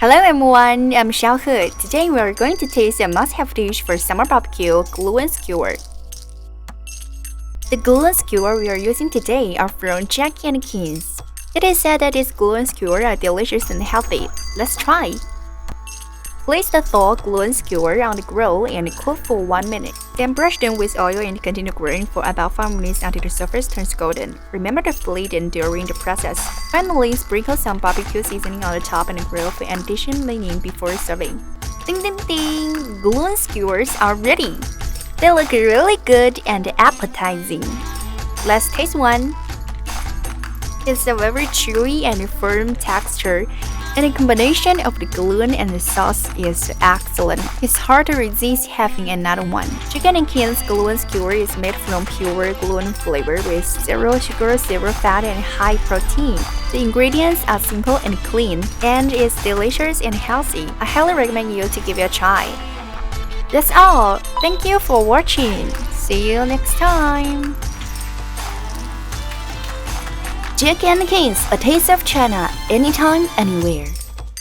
Hello everyone, I'm Xiao He. Today we are going to taste a must-have dish for summer barbecue, gluten skewer. The gluten skewer we are using today are from Jack&King. It is said that these gluten skewers are delicious and healthy. Let's try! Place the thawed gluten skewer on the grill and cook for 1 minute. Then brush them with oil and continue grilling for about 5 minutes until the surface turns golden. Remember to flip them during the process. Finally, sprinkle some barbecue seasoning on the top and grill for an additional leaning before serving. Ding ding ding! Gluten skewers are ready! They look really good and appetizing. Let's taste one. It's a very chewy and firm texture, and the combination of the gluten and the sauce is excellent. It's hard to resist having another one. Jack&King's gluten skewer is made from pure gluten flavor with zero sugar, zero fat, and high protein. The ingredients are simple and clean, and it's delicious and healthy. I highly recommend you to give it a try. That's all. Thank you for watching. See you next time. Jack&King's, a taste of China, anytime, anywhere.